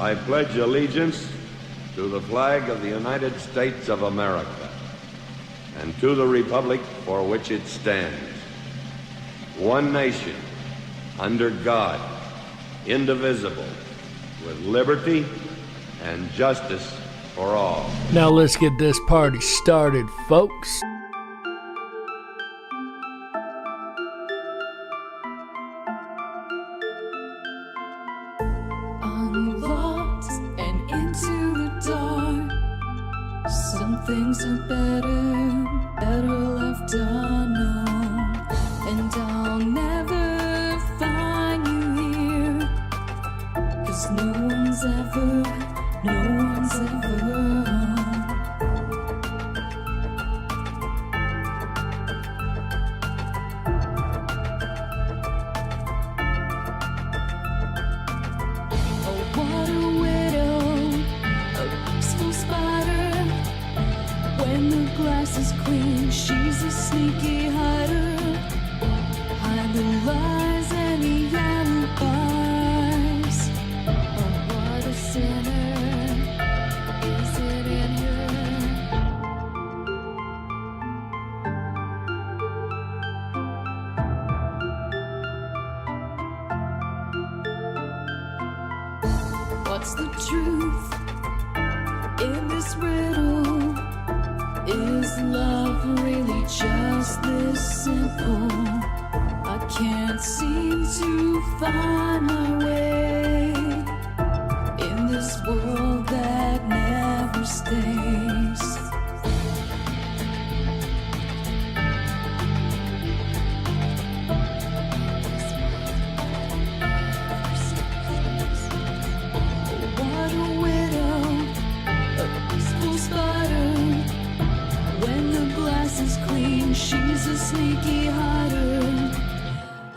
I pledge allegiance to the flag of the United States of America and to the republic for which it stands, one nation, under God, indivisible, with liberty and justice for all. Now let's get this party started, folks. Unlocked and into the dark. Some things are better left unknown. And I'll never find you here, 'cause no one's ever is clean, she's a sneaky hider. Hide the lies and the alibis. Oh, what a sinner, is it in her? What's the truth in this riddle? Is love really just this simple? I can't seem to find my way in this world that never stays. What a widow, a peaceful spider. When the glass is clean, she's a sneaky hider.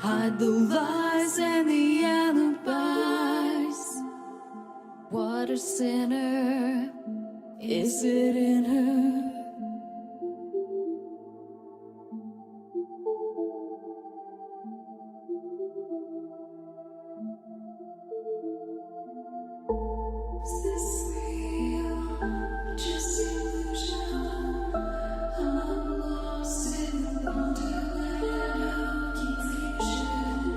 Hide the lies and the alibis. What a sinner, is it in her? Is this real? Just illusion? I'm lost in the wonderland of confusion.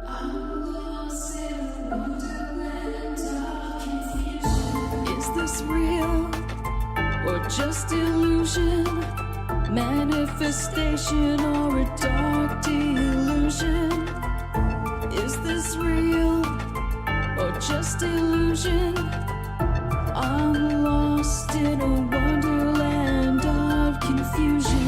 I'm lost in the wonderland of confusion. Is this real or just illusion? Manifestation or a dark delusion? Is this real or just illusion? I'm lost in a wonderland of confusion.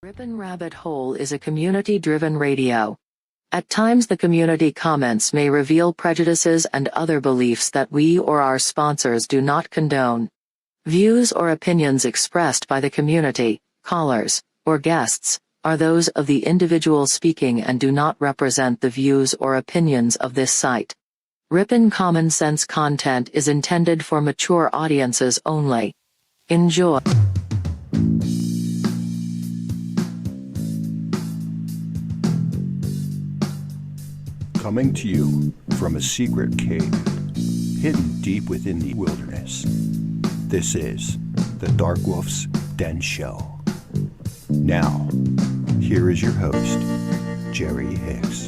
Ripon Rabbit Hole is a community-driven radio. At times the community comments may reveal prejudices and other beliefs that we or our sponsors do not condone. Views or opinions expressed by the community, callers, or guests, are those of the individual speaking and do not represent the views or opinions of this site. Ripon Common Sense content is intended for mature audiences only. Enjoy. Coming to you from a secret cave, hidden deep within the wilderness. This is the Dark Wolf's Den Show. Now, here is your host, Jerry Hicks.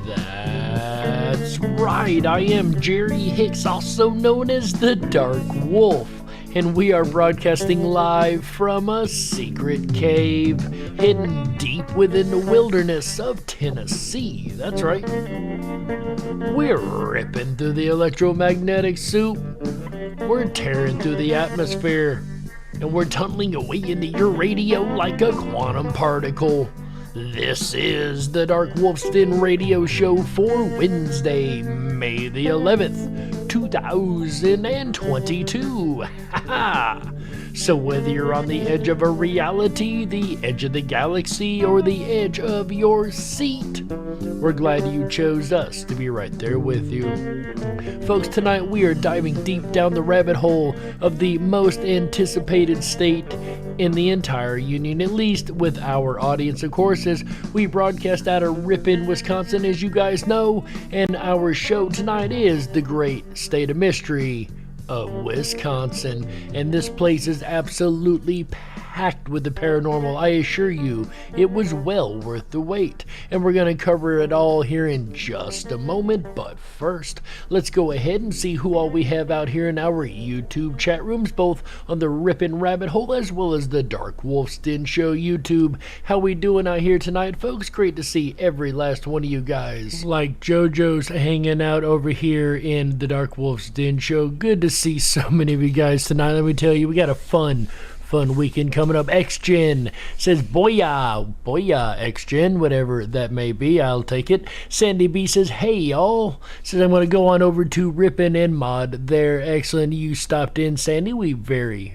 That's right, I am Jerry Hicks, also known as the Dark Wolf. And we are broadcasting live from a secret cave hidden deep within the wilderness of Tennessee. That's right. We're ripping through the electromagnetic soup. We're tearing through the atmosphere. And we're tunneling away into your radio like a quantum particle. This is the Dark Wolf's Den radio show for Wednesday, May the 11th, 2022. Ha! So whether you're on the edge of a reality, the edge of the galaxy, or the edge of your seat, we're glad you chose us to be right there with you. Folks, tonight we are diving deep down the rabbit hole of the most anticipated state in the entire union, at least with our audience, of course, as we broadcast out of Ripon, Wisconsin, as you guys know, and our show tonight is the great state of mystery of Wisconsin, and this place is absolutely packed with the paranormal. I assure you, it was well worth the wait, and we're going to cover it all here in just a moment. But first, let's go ahead and see who all we have out here in our YouTube chat rooms, both on the Ripon Rabbit Hole as well as the Dark Wolf's Den Show YouTube. How we doing out here tonight, folks? Great to see every last one of you guys. Like JoJo's hanging out over here in the Dark Wolf's Den Show. Good to see so many of you guys tonight. Let me tell you, we got a fun weekend coming up. XGen says, boya, XGen, whatever that may be, I'll take it. Sandy B says, hey y'all, says I'm going to go on over to Ripon and mod there. Excellent, you stopped in, Sandy. We very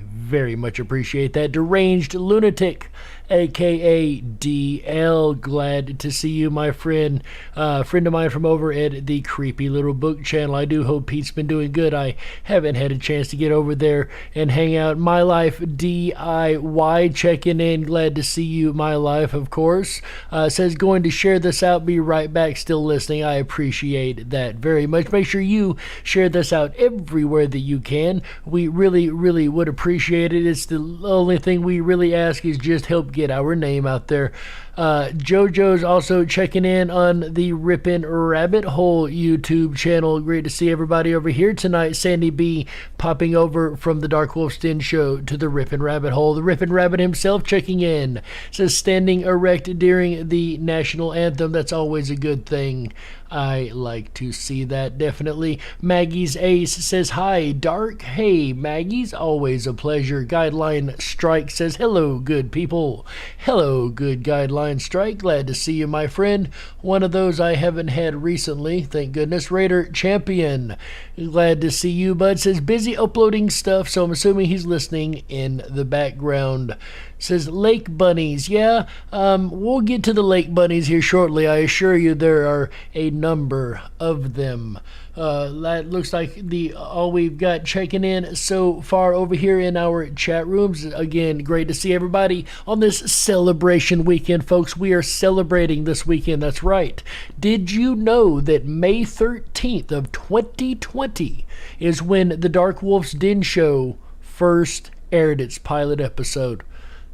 much appreciate that. Deranged Lunatic, aka DL, glad to see you, my friend. Friend of mine from over at the Creepy Little Book channel. I do hope Pete's been doing good. I haven't had a chance to get over there and hang out. My Life DIY checking in. Glad to see you, My Life, of course. Says going to share this out. Be right back. Still listening. I appreciate that very much. Make sure you share this out everywhere that you can. We really would appreciate it. It's the only thing we really ask is just help get our name out there. JoJo's also checking in on the Ripon Rabbit Hole YouTube channel. Great to see everybody over here tonight. Sandy B popping over from the Dark Wolf's Den Show to the Ripon Rabbit Hole. The Ripon Rabbit himself checking in. Says standing erect during the national anthem. That's always a good thing. I like to see that, definitely. Maggie's Ace says, hi, Dark. Hey, Maggie's always a pleasure. Guideline Strike says, hello, good people. Hello, good Guideline Strike. Glad to see you, my friend. One of those I haven't had recently, thank goodness. Raider Champion, glad to see you, bud. Says, busy uploading stuff, so I'm assuming he's listening in the background. Says lake bunnies. Yeah, we'll get to the lake bunnies here shortly. I assure you there are a number of them. That looks like all we've got checking in so far over here in our chat rooms. Again, great to see everybody on this celebration weekend, folks. We are celebrating this weekend. That's right. Did you know that May 13th of 2020 is when the Dark Wolf's Den Show first aired its pilot episode?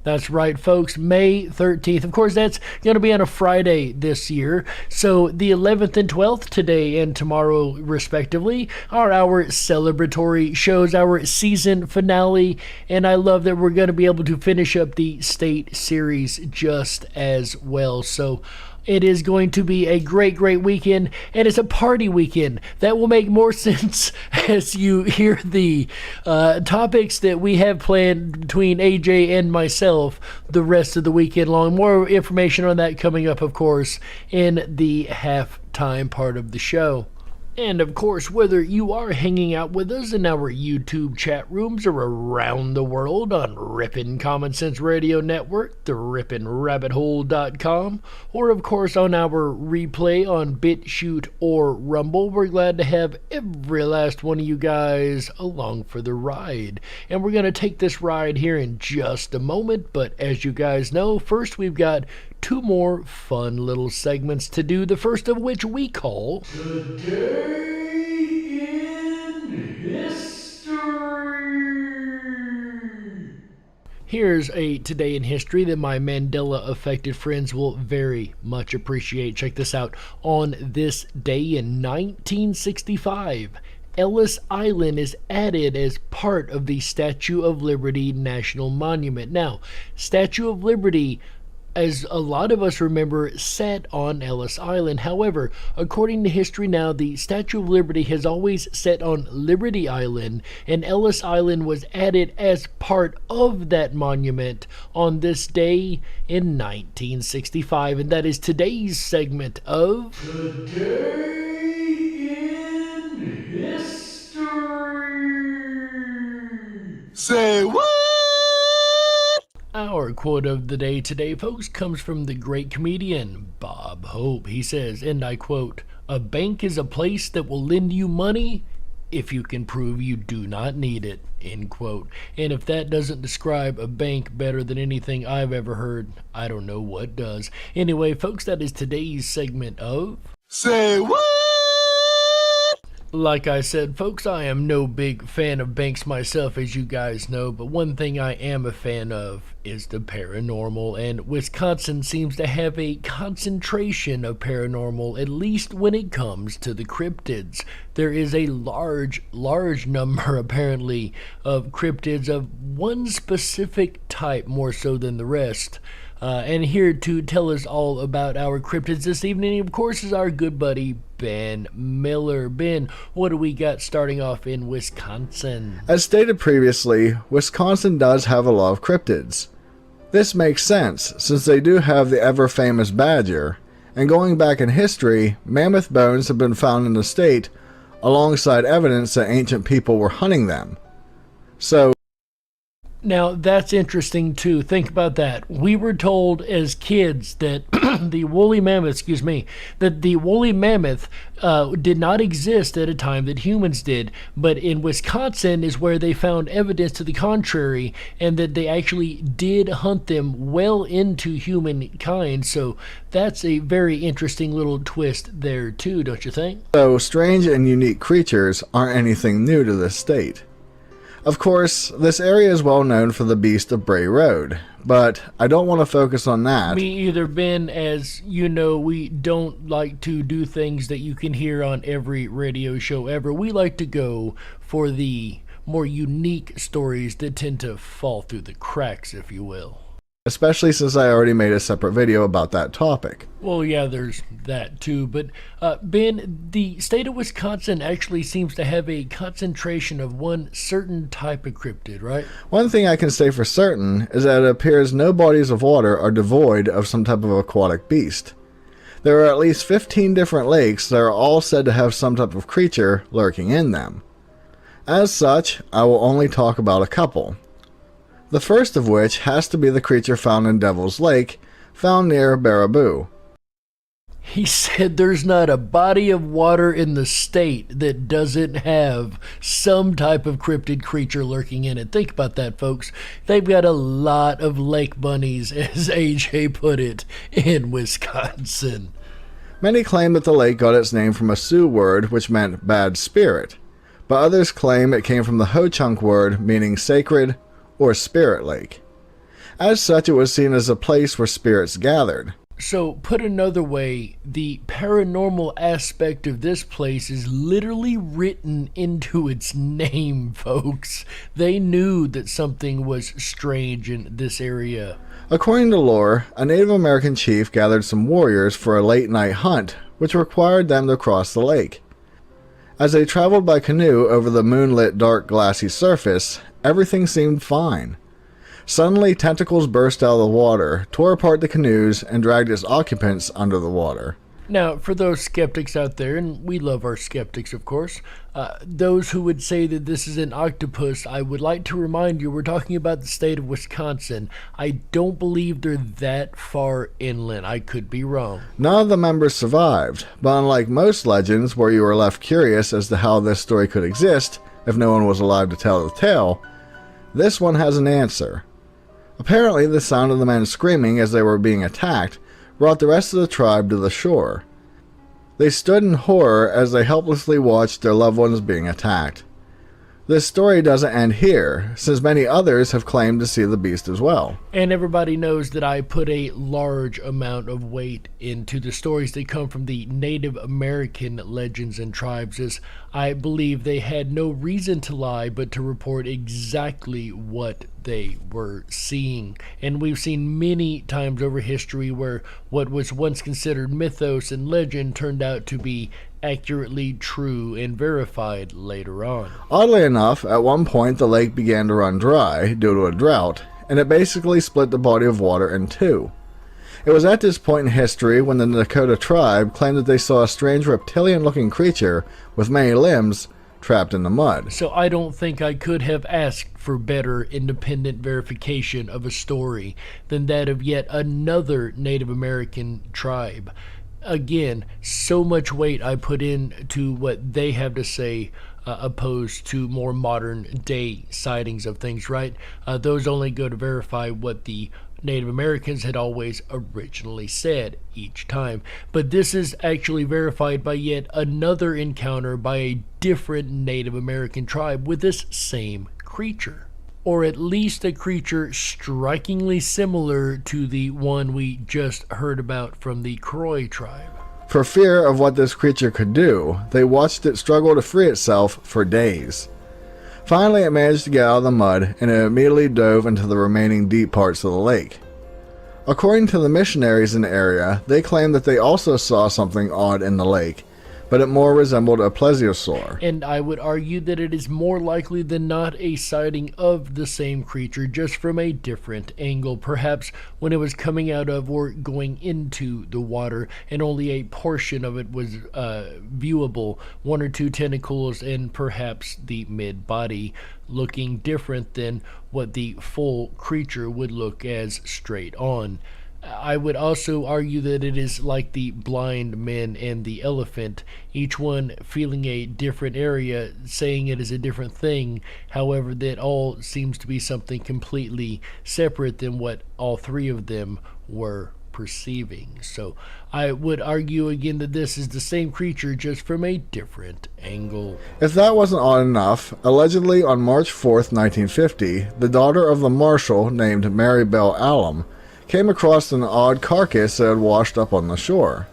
That's right, folks, May 13th. Of course, that's going to be on a Friday this year. So the 11th and 12th, today and tomorrow, respectively, are our celebratory shows, our season finale. And I love that we're going to be able to finish up the state series just as well. So It is going to be a great weekend, and it's a party weekend. That will make more sense as you hear the topics that we have planned between AJ and myself the rest of the weekend long. More information on that coming up, of course, in the halftime part of the show. And of course, whether you are hanging out with us in our YouTube chat rooms or around the world on Ripon Common Sense Radio Network, the RiponRabbitHole.com, or of course on our replay on BitChute or Rumble, we're glad to have every last one of you guys along for the ride. And we're going to take this ride here in just a moment, but as you guys know, first we've got two more fun little segments to do, the first of which we call Today in History. Here's a Today in History that my Mandela-affected friends will very much appreciate. Check this out. On this day in 1965, Ellis Island is added as part of the Statue of Liberty National Monument. Now, Statue of Liberty, as a lot of us remember, sat on Ellis Island. However, according to history now, the Statue of Liberty has always sat on Liberty Island, and Ellis Island was added as part of that monument on this day in 1965. And that is today's segment of Today in History. Say what? Our quote of the day today, folks, comes from the great comedian Bob Hope. He says, and I quote, "A bank is a place that will lend you money if you can prove you do not need it," end quote. And if that doesn't describe a bank better than anything I've ever heard, I don't know what does. Anyway, folks, that is today's segment of Say what? Like I said, folks, I am no big fan of banks myself, as you guys know, but one thing I am a fan of is the paranormal, and Wisconsin seems to have a concentration of paranormal, at least when it comes to the cryptids. There is a large number, apparently, of cryptids of one specific type more so than the rest. And here to tell us all about our cryptids this evening, of course, is our good buddy Ben Miller. Ben, what do we got starting off in Wisconsin? As stated previously, Wisconsin does have a lot of cryptids. This makes sense, since they do have the ever-famous badger, and going back in history, mammoth bones have been found in the state, alongside evidence that ancient people were hunting them. So, now, that's interesting, too. Think about that. We were told as kids that the woolly mammoth did not exist at a time that humans did. But in Wisconsin is where they found evidence to the contrary, and that they actually did hunt them well into humankind. So that's a very interesting little twist there, too, don't you think? So strange and unique creatures aren't anything new to this state. Of course, this area is well known for the Beast of Bray Road, but I don't want to focus on that. Me either, Ben. As you know, we don't like to do things that you can hear on every radio show ever. We like to go for the more unique stories that tend to fall through the cracks, if you will. Especially since I already made a separate video about that topic. Well, yeah, there's that too. But, Ben, the state of Wisconsin actually seems to have a concentration of one certain type of cryptid, right? One thing I can say for certain is that it appears no bodies of water are devoid of some type of aquatic beast. There are at least 15 different lakes that are all said to have some type of creature lurking in them. As such, I will only talk about a couple. The first of which has to be the creature found in Devil's Lake, found near Baraboo. He said there's not a body of water in the state that doesn't have some type of cryptid creature lurking in it. Think about that, folks. They've got a lot of lake bunnies, as AJ put it, in Wisconsin. Many claim that the lake got its name from a Sioux word which meant bad spirit, but others claim it came from the Ho-Chunk word meaning sacred or spirit lake. As such, it was seen as a place where spirits gathered. So, put another way, the paranormal aspect of this place is literally written into its name, folks. They knew that something was strange in this area. According to lore, a Native American chief gathered some warriors for a late-night hunt, which required them to cross the lake. As they traveled by canoe over the moonlit dark glassy surface, everything seemed fine. Suddenly, tentacles burst out of the water, tore apart the canoes, and dragged its occupants under the water. Now, for those skeptics out there, and we love our skeptics, of course, those who would say that this is an octopus, I would like to remind you we're talking about the state of Wisconsin. I don't believe they're that far inland. I could be wrong. None of the members survived, but unlike most legends where you are left curious as to how this story could exist if no one was alive to tell the tale, this one has an answer. Apparently, the sound of the men screaming as they were being attacked brought the rest of the tribe to the shore. They stood in horror as they helplessly watched their loved ones being attacked. This story doesn't end here, since many others have claimed to see the beast as well. And everybody knows that I put a large amount of weight into the stories that come from the Native American legends and tribes, as I believe they had no reason to lie but to report exactly what they were seeing. And we've seen many times over history where what was once considered mythos and legend turned out to be accurately true and verified later on. Oddly enough, at one point the lake began to run dry due to a drought, and it basically split the body of water in two. It was at this point in history when the Dakota tribe claimed that they saw a strange reptilian-looking creature with many limbs trapped in the mud. So I don't think I could have asked for better independent verification of a story than that of yet another Native American tribe. Again, so much weight I put into what they have to say opposed to more modern day sightings of things, right? Those only go to verify what the Native Americans had always originally said each time. But this is actually verified by yet another encounter by a different Native American tribe with this same creature. Or at least a creature strikingly similar to the one we just heard about from the Croy tribe. For fear of what this creature could do, they watched it struggle to free itself for days. Finally, it managed to get out of the mud, and it immediately dove into the remaining deep parts of the lake. According to the missionaries in the area, they claimed that they also saw something odd in the lake, but it more resembled a plesiosaur. And I would argue that it is more likely than not a sighting of the same creature, just from a different angle, perhaps when it was coming out of or going into the water, and only a portion of it was viewable, one or two tentacles and perhaps the mid-body, looking different than what the full creature would look as straight on. I would also argue that it is like the blind men and the elephant, each one feeling a different area, saying it is a different thing, however that all seems to be something completely separate than what all three of them were perceiving. So I would argue again that this is the same creature, just from a different angle. If that wasn't odd enough, allegedly on March 4th, 1950, the daughter of the marshal named Mary Bell Allam came across an odd carcass that had washed up on the shore.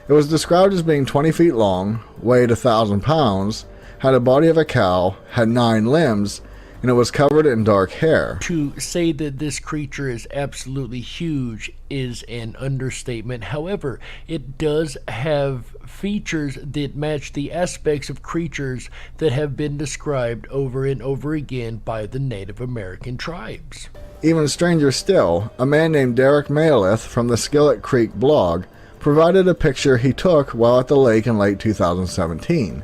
It was described as being 20 feet long, weighed 1,000 pounds, had a body of a cow, had 9 limbs, and it was covered in dark hair. To say that this creature is absolutely huge is an understatement. However, it does have features that match the aspects of creatures that have been described over and over again by the Native American tribes. Even stranger still, a man named Derek Maleth from the Skillet Creek blog provided a picture he took while at the lake in late 2017.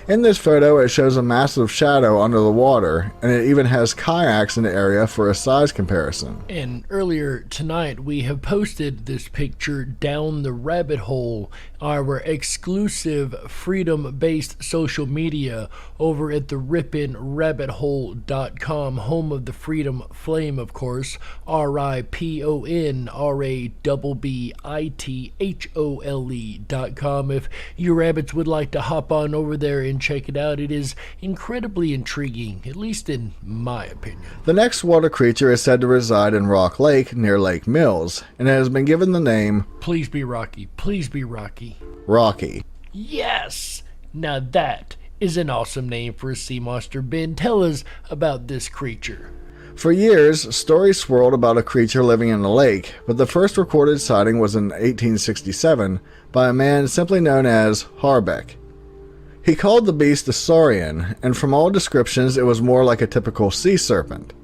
In this photo, it shows a massive shadow under the water, and it even has kayaks in the area for a size comparison. And earlier tonight, we have posted this picture down the rabbit hole, our exclusive freedom-based social media over at the riponrabbithole.com, home of the Freedom Flame, of course, RIPONRABBITHOLE.com. If you rabbits would like to hop on over there and check it out. It is incredibly intriguing, at least in my opinion. The next water creature is said to reside in Rock Lake near Lake Mills, and it has been given the name Please be Rocky. Please be Rocky. Rocky. Yes! Now that is an awesome name for a sea monster. Ben, tell us about this creature. For years, stories swirled about a creature living in the lake, but the first recorded sighting was in 1867 by a man simply known as Harbeck. He called the beast a saurian, and from all descriptions it was more like a typical sea serpent.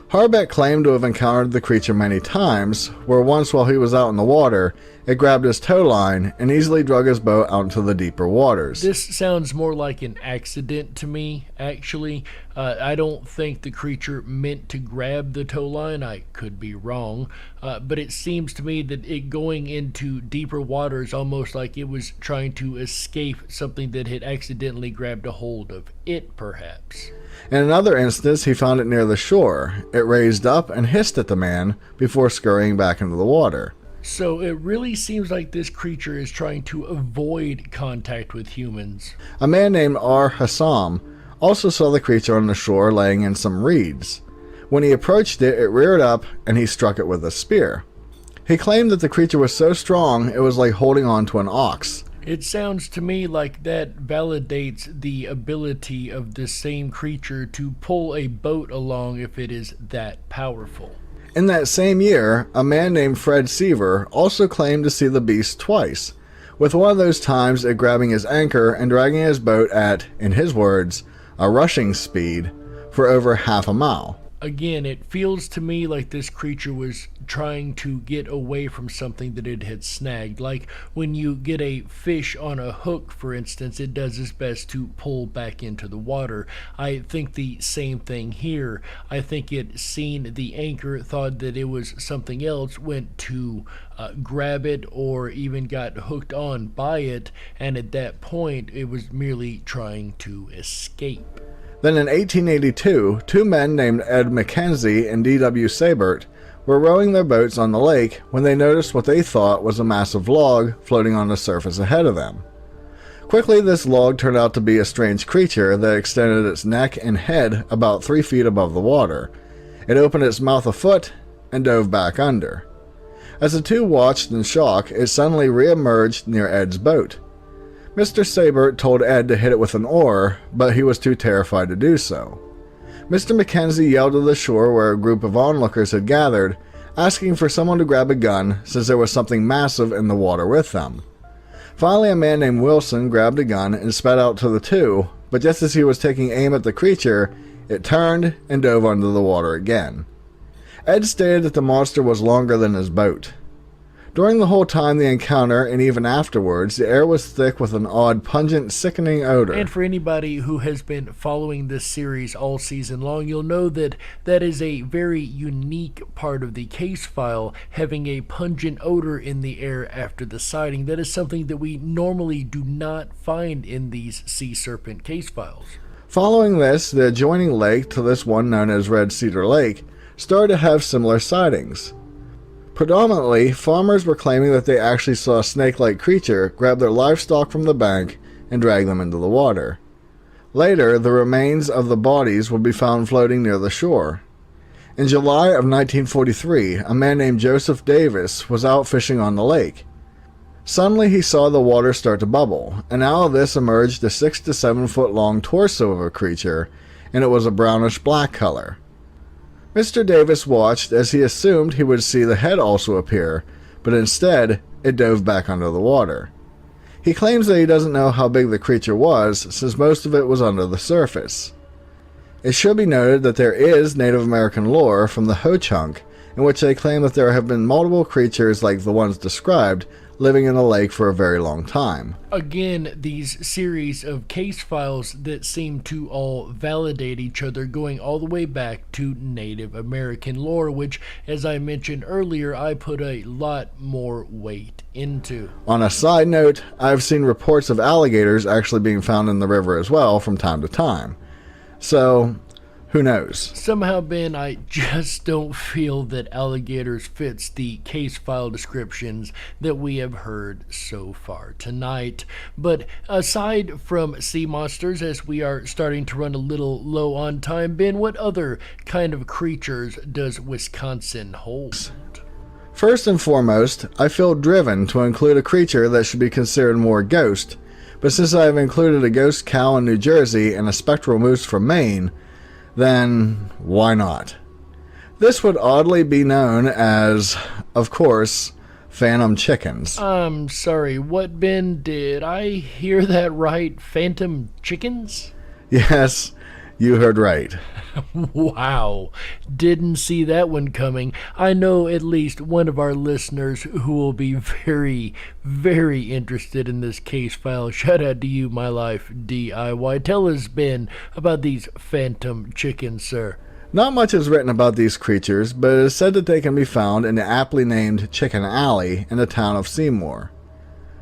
Harbeck claimed to have encountered the creature many times, where once while he was out in the water, it grabbed his tow line and easily drug his boat out into the deeper waters. This sounds more like an accident to me, actually. I don't think the creature meant to grab the tow line. I could be wrong. But it seems to me that it going into deeper waters almost like it was trying to escape something that had accidentally grabbed a hold of it, perhaps. In another instance, he found it near the shore. It raised up and hissed at the man before scurrying back into the water. So it really seems like this creature is trying to avoid contact with humans. A man named R. Hassam also saw the creature on the shore laying in some reeds. When he approached it, it reared up and he struck it with a spear. He claimed that the creature was so strong it was like holding on to an ox. It sounds to me like that validates the ability of this same creature to pull a boat along if it is that powerful. In that same year, a man named Fred Seaver also claimed to see the beast twice, with one of those times it grabbing his anchor and dragging his boat at, in his words, a rushing speed for over half a mile. Again, it feels to me like this creature was trying to get away from something that it had snagged. Like when you get a fish on a hook, for instance, it does its best to pull back into the water. I think the same thing here. I think it seen the anchor, thought that it was something else, went to grab it or even got hooked on by it, and at that point it was merely trying to escape. Then in 1882, two men named Ed McKenzie and D.W. Sabert were rowing their boats on the lake when they noticed what they thought was a massive log floating on the surface ahead of them. Quickly, this log turned out to be a strange creature that extended its neck and head about 3 feet above the water. It opened its mouth a foot and dove back under. As the two watched in shock, it suddenly re-emerged near Ed's boat. Mr. Sabert told Ed to hit it with an oar, but he was too terrified to do so. Mr. Mackenzie yelled to the shore where a group of onlookers had gathered, asking for someone to grab a gun since there was something massive in the water with them. Finally, a man named Wilson grabbed a gun and sped out to the two, but just as he was taking aim at the creature, it turned and dove under the water again. Ed stated that the monster was longer than his boat. During the whole time the encounter, and even afterwards, the air was thick with an odd, pungent, sickening odor. And for anybody who has been following this series all season long, you'll know that that is a very unique part of the case file, having a pungent odor in the air after the sighting. That is something that we normally do not find in these sea serpent case files. Following this, the adjoining lake to this one known as Red Cedar Lake started to have similar sightings. Predominantly, farmers were claiming that they actually saw a snake-like creature grab their livestock from the bank and drag them into the water. Later, the remains of the bodies would be found floating near the shore. In July of 1943, a man named Joseph Davis was out fishing on the lake. Suddenly, he saw the water start to bubble, and out of this emerged a 6 to 7 foot long torso of a creature, and it was a brownish-black color. Mr. Davis watched as he assumed he would see the head also appear, but instead, it dove back under the water. He claims that he doesn't know how big the creature was, since most of it was under the surface. It should be noted that there is Native American lore from the Ho-Chunk, in which they claim that there have been multiple creatures like the ones described living in the lake for a very long time. Again, these series of case files that seem to all validate each other, going all the way back to Native American lore, which, as I mentioned earlier, I put a lot more weight into. On a side note, I've seen reports of alligators actually being found in the river as well from time to time. So, Who knows? Somehow, Ben, I just don't feel that alligators fits the case file descriptions that we have heard so far tonight. But aside from sea monsters, as we are starting to run a little low on time, Ben, what other kind of creatures does Wisconsin hold? First and foremost, I feel driven to include a creature that should be considered more ghost, but since I have included a ghost cow in New Jersey and a spectral moose from Maine, then why not? This would oddly be known as, of course, phantom chickens. I'm sorry, what, Ben? Did I hear that right? Phantom chickens? Yes, you heard right. Wow, didn't see that one coming. I know at least one of our listeners who will be very, very interested in this case file. Shout out to you, My Life DIY. Tell us, Ben, about these phantom chickens, sir. Not much is written about these creatures, but it is said that they can be found in the aptly named Chicken Alley in the town of Seymour.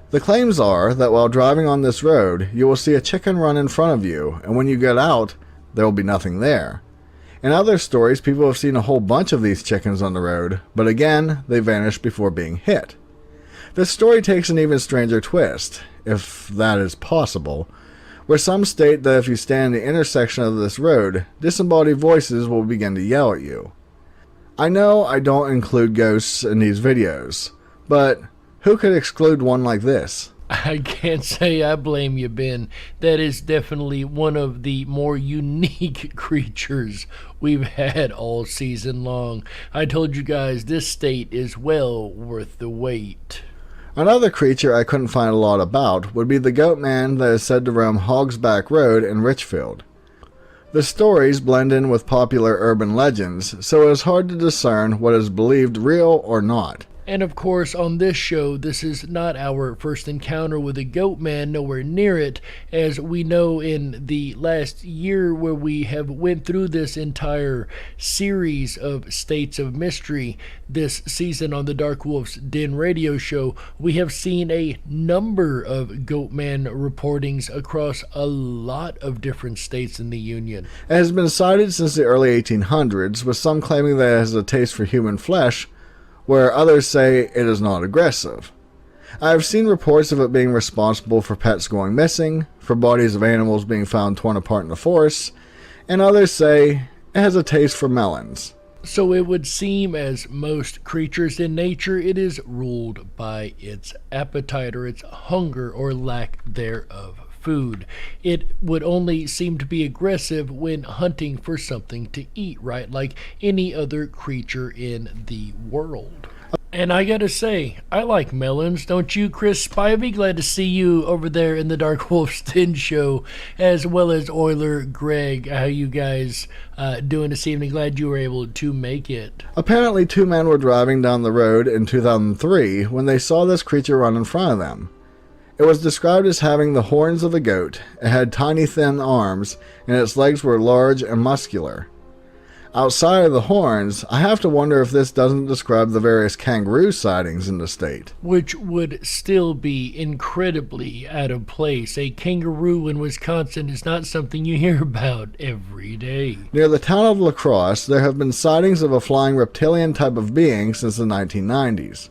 The claims are that while driving on this road, you will see a chicken run in front of you, and when you get out, there will be nothing there. In other stories, people have seen a whole bunch of these chickens on the road, but again, they vanish before being hit. This story takes an even stranger twist, if that is possible, where some state that if you stand in the intersection of this road, disembodied voices will begin to yell at you. I know I don't include ghosts in these videos, but who could exclude one like this? I can't say I blame you, Ben. That is definitely one of the more unique creatures we've had all season long. I told you guys, this state is well worth the wait. Another creature I couldn't find a lot about would be the goat man that is said to roam Hogsback Road in Richfield. The stories blend in with popular urban legends, so it is hard to discern what is believed real or not. And of course, on this show, this is not our first encounter with a goat man, nowhere near it, as we know in the last year where we have went through this entire series of States of Mystery. This season on the Dark Wolf's Den radio show, we have seen a number of goat man reportings across a lot of different states in the Union. It has been cited since the early 1800s, with some claiming that it has a taste for human flesh, where others say it is not aggressive. I have seen reports of it being responsible for pets going missing, for bodies of animals being found torn apart in the forest, and others say it has a taste for melons. So it would seem, as most creatures in nature, it is ruled by its appetite or its hunger or lack thereof. Food. It would only seem to be aggressive when hunting for something to eat, right? Like any other creature in the world. And I gotta say, I like melons, don't you, Chris Spivey? Glad to see you over there in the Dark Wolf's Den show, as well as Euler, Greg. How you guys doing this evening? Glad you were able to make it. Apparently 2 men were driving down the road in 2003 when they saw this creature run in front of them. It was described as having the horns of a goat, it had tiny thin arms, and its legs were large and muscular. Outside of the horns, I have to wonder if this doesn't describe the various kangaroo sightings in the state. Which would still be incredibly out of place. A kangaroo in Wisconsin is not something you hear about every day. Near the town of La Crosse, there have been sightings of a flying reptilian type of being since the 1990s.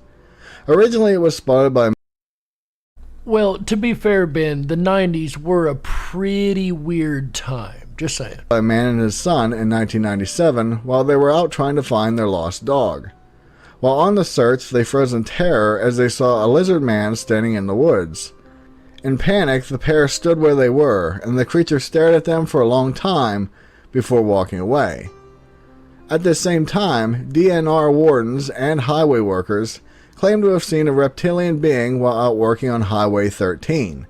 Originally it was spotted by Well, to be fair, Ben, the 90s were a pretty weird time. Just saying. a man and his son in 1997 while they were out trying to find their lost dog. While on the search, they froze in terror as they saw a lizard man standing in the woods. In panic, the pair stood where they were, and the creature stared at them for a long time before walking away. At the same time, DNR wardens and highway workers claim to have seen a reptilian being while out working on Highway 13.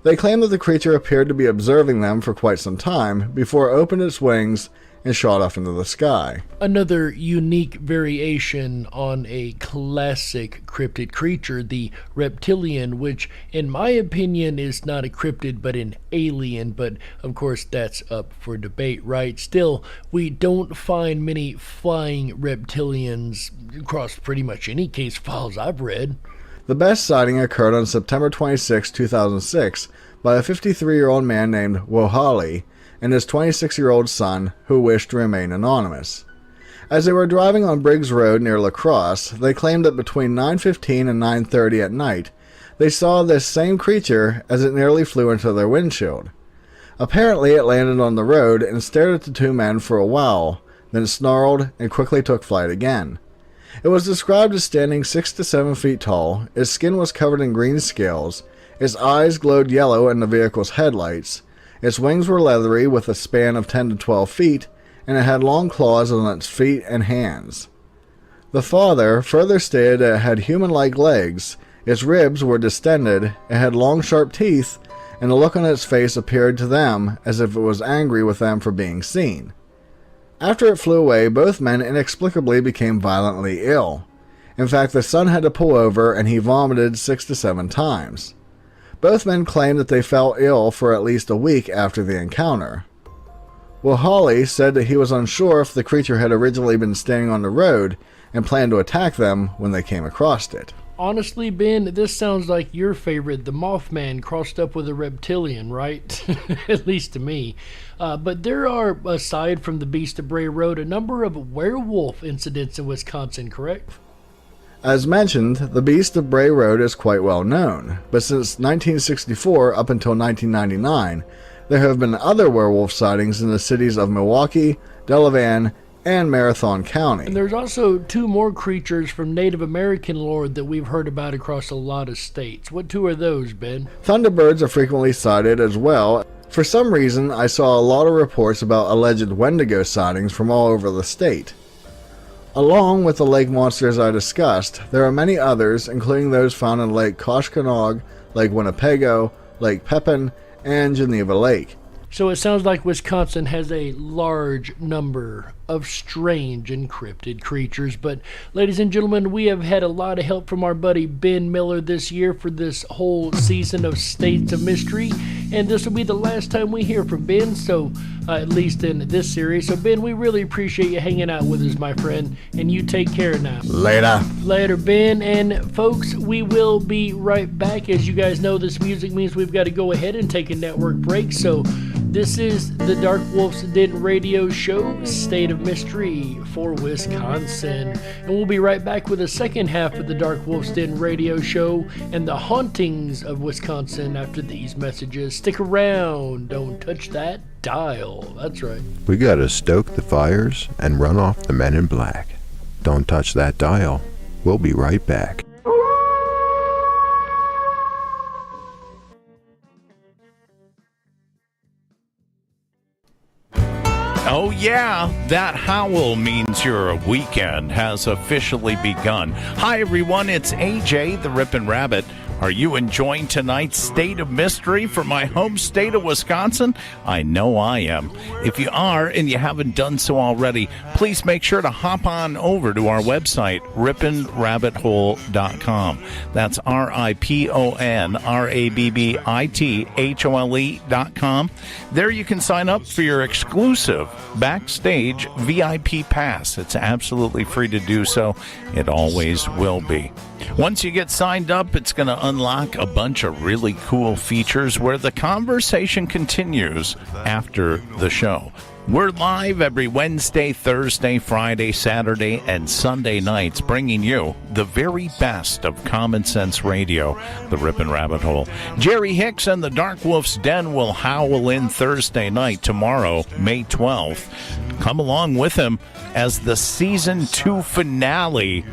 They claim that the creature appeared to be observing them for quite some time before it opened its wings and shot off into the sky. Another unique variation on a classic cryptid creature, the reptilian, which in my opinion is not a cryptid but an alien, but of course that's up for debate, right? Still, we don't find many flying reptilians across pretty much any case files I've read. The best sighting occurred on September 26, 2006 by a 53-year-old man named Wohali and his 26-year-old son, who wished to remain anonymous. As they were driving on Briggs Road near La Crosse, they claimed that between 9:15 and 9:30 at night, they saw this same creature as it nearly flew into their windshield. Apparently, it landed on the road and stared at the two men for a while, then snarled and quickly took flight again. It was described as standing 6 to 7 feet tall, its skin was covered in green scales, its eyes glowed yellow in the vehicle's headlights, its wings were leathery with a span of 10 to 12 feet, and it had long claws on its feet and hands. The father further stated that it had human-like legs, its ribs were distended, it had long sharp teeth, and the look on its face appeared to them as if it was angry with them for being seen. After it flew away, both men inexplicably became violently ill. In fact, the son had to pull over and he vomited 6 to 7 times. Both men claimed that they felt ill for at least a week after the encounter. Will Hawley said that he was unsure if the creature had originally been standing on the road and planned to attack them when they came across it. Honestly, Ben, this sounds like your favorite, the Mothman crossed up with a reptilian, right? At least to me. But there are, aside from the Beast of Bray Road, a number of werewolf incidents in Wisconsin, correct? As mentioned, the Beast of Bray Road is quite well known, but since 1964 up until 1999, there have been other werewolf sightings in the cities of Milwaukee, Delavan, and Marathon County. And there's also 2 more creatures from Native American lore that we've heard about across a lot of states. What 2 are those, Ben? Thunderbirds are frequently sighted as well. For some reason, I saw a lot of reports about alleged Wendigo sightings from all over the state. Along with the lake monsters I discussed, there are many others, including those found in Lake Koshkonong, Lake Winnebago, Lake Pepin, and Geneva Lake. So it sounds like Wisconsin has a large number of strange and cryptid creatures. But ladies and gentlemen, we have had a lot of help from our buddy Ben Miller this year for this whole season of States of Mystery. And this will be the last time we hear from Ben, so at least in this series. So Ben, we really appreciate you hanging out with us, my friend. And you take care now. Later. Later, Ben. And folks, we will be right back. As you guys know, this music means we've got to go ahead and take a network break. So this is the Dark Wolf's Den Radio Show, State of Mystery for Wisconsin. And we'll be right back with the second half of the Dark Wolf's Den Radio Show and the hauntings of Wisconsin after these messages. Stick around. Don't touch that dial. That's right. We gotta stoke the fires and run off the men in black. Don't touch that dial. We'll be right back. Oh yeah, that howl means your weekend has officially begun. Hi everyone, it's AJ, the Ripon Rabbit. Are you enjoying tonight's State of Mystery for my home state of Wisconsin? I know I am. If you are and you haven't done so already, please make sure to hop on over to our website, riponrabbithole.com. That's RIPONRABBITHOLE.com. There you can sign up for your exclusive Backstage VIP pass. It's absolutely free to do so. It always will be. Once you get signed up, it's going to unlock a bunch of really cool features where the conversation continues after the show. We're live every Wednesday, Thursday, Friday, Saturday, and Sunday nights, bringing you the very best of Common Sense Radio, the Ripon Rabbit Hole. Jerry Hicks and the Dark Wolf's Den will howl in Thursday night, tomorrow, May 12th. Come along with him as the Season 2 finale,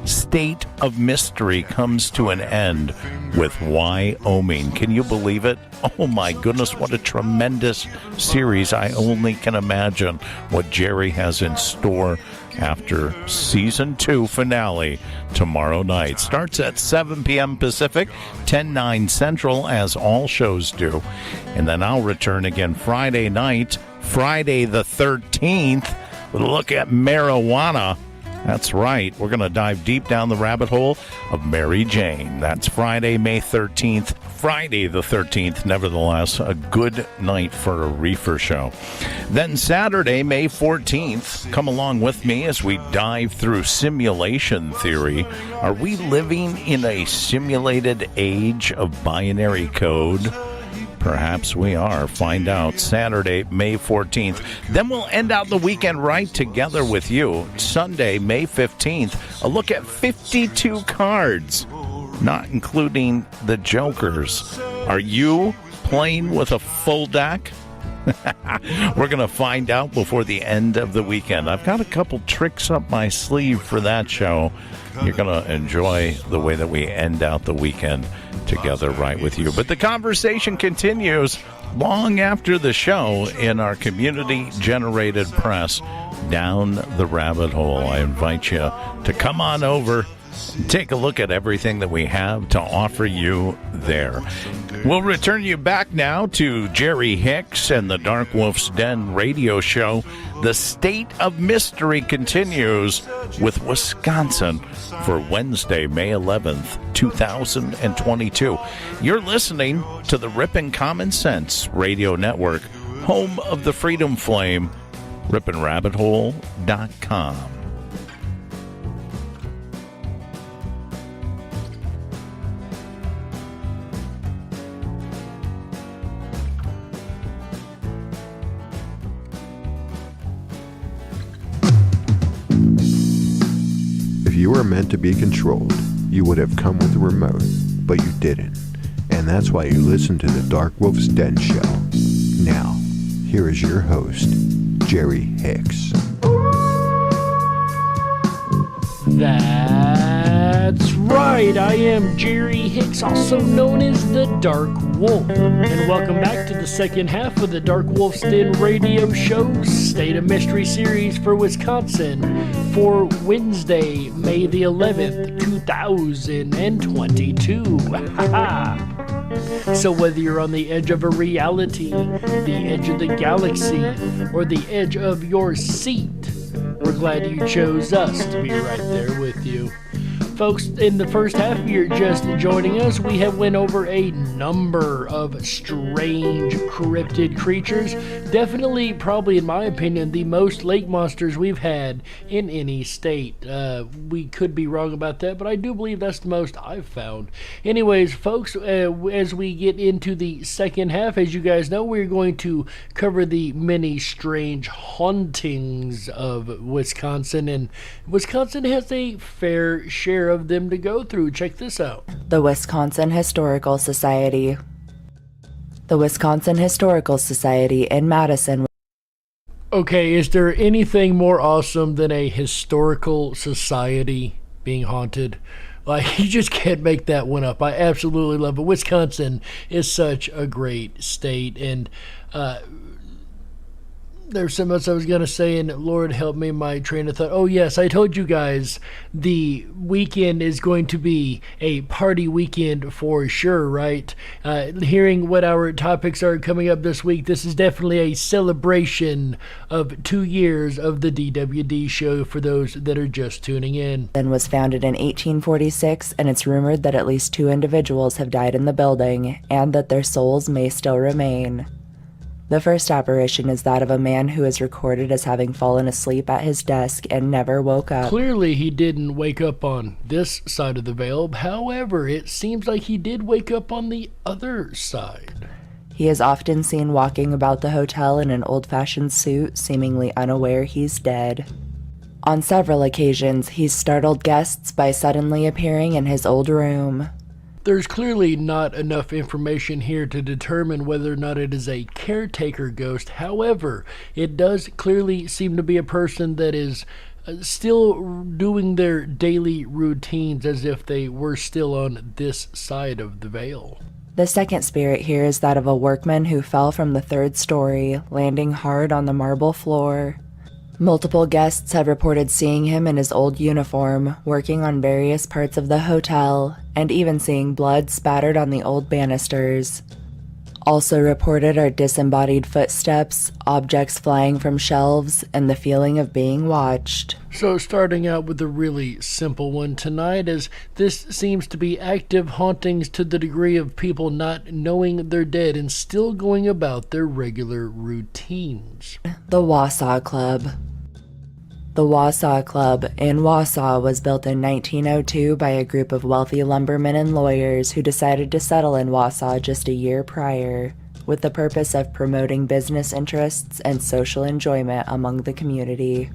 State of Mystery, comes to an end with Wyoming. Can you believe it? Oh my goodness, what a tremendous series. I only can imagine what Jerry has in store after Season 2 finale tomorrow night. Starts at 7 p.m. Pacific, 10/9 Central, as all shows do. And then I'll return again Friday night, Friday the 13th, with a look at marijuana. That's right. We're going to dive deep down the rabbit hole of Mary Jane. That's Friday, May 13th. Friday the 13th, nevertheless, a good night for a reefer show. Then Saturday, May 14th, come along with me as we dive through simulation theory. Are we living in a simulated age of binary code? Perhaps we are. Find out Saturday, May 14th. Then we'll end out the weekend right together with you. Sunday, May 15th, a look at 52 cards, not including the jokers. Are you playing with a full deck? We're going to find out before the end of the weekend. I've got a couple tricks up my sleeve for that show. You're going to enjoy the way that we end out the weekend together right with you. But the conversation continues long after the show in our community-generated press, Down the Rabbit Hole. I invite you to come on over and take a look at everything that we have to offer you there. We'll return you back now to Jerry Hicks and the Dark Wolf's Den radio show. The State of Mystery continues with Wisconsin for Wednesday, May 11th, 2022. You're listening to the Ripon Common Sense Radio Network, home of the Freedom Flame, riponrabbithole.com. If you were meant to be controlled, you would have come with a remote, but you didn't. And that's why you listen to the Dark Wolf's Den show. Now, here is your host, Jerry Hicks. That's right, I am Jerry Hicks, also known as the Dark Wolf. And welcome back to the second half of the Dark Wolf's Den radio show, State of Mystery series for Wisconsin, for Wednesday, May the 11th, 2022. So whether you're on the edge of a reality, the edge of the galaxy, or the edge of your seat, we're glad you chose us to be right there with you. Folks, in the first half, if you're just joining us, we have went over a number of strange cryptid creatures. Definitely, probably in my opinion, the most lake monsters we've had in any state. We could be wrong about that, but I do believe that's the most I've found. Anyways, folks, as we get into the second half, as you guys know, we're going to cover the many strange hauntings of Wisconsin, and Wisconsin has a fair share of them to go through. Check this out. The Wisconsin Historical Society. The Wisconsin Historical Society in Madison. Okay, is there anything more awesome than a historical society being haunted? Like, you just can't make that one up. I absolutely love it. Wisconsin is such a great state, and there's so much I was going to say, and Lord help me, my train of thought. Oh, yes, I told you guys the weekend is going to be a party weekend for sure, right? Hearing what our topics are coming up this week, this is definitely a celebration of 2 years of the DWD show for those that are just tuning in. And was founded in 1846, and it's rumored that at least 2 individuals have died in the building, and that their souls may still remain. The first apparition is that of a man who is recorded as having fallen asleep at his desk and never woke up. Clearly he didn't wake up on this side of the veil. However, it seems like he did wake up on the other side. He is often seen walking about the hotel in an old-fashioned suit, seemingly unaware he's dead. On several occasions, he's startled guests by suddenly appearing in his old room. There's clearly not enough information here to determine whether or not it is a caretaker ghost. However, it does clearly seem to be a person that is still doing their daily routines as if they were still on this side of the veil. The second spirit here is that of a workman who fell from the 3rd story, landing hard on the marble floor. Multiple guests have reported seeing him in his old uniform, working on various parts of the hotel, and even seeing blood spattered on the old banisters. Also reported are disembodied footsteps, objects flying from shelves, and the feeling of being watched. So starting out with a really simple one tonight, as this seems to be active hauntings to the degree of people not knowing they're dead and still going about their regular routines. The Wausau Club. The Wausau Club in Wausau was built in 1902 by a group of wealthy lumbermen and lawyers who decided to settle in Wausau just a year prior. with the purpose of promoting business interests and social enjoyment among the community.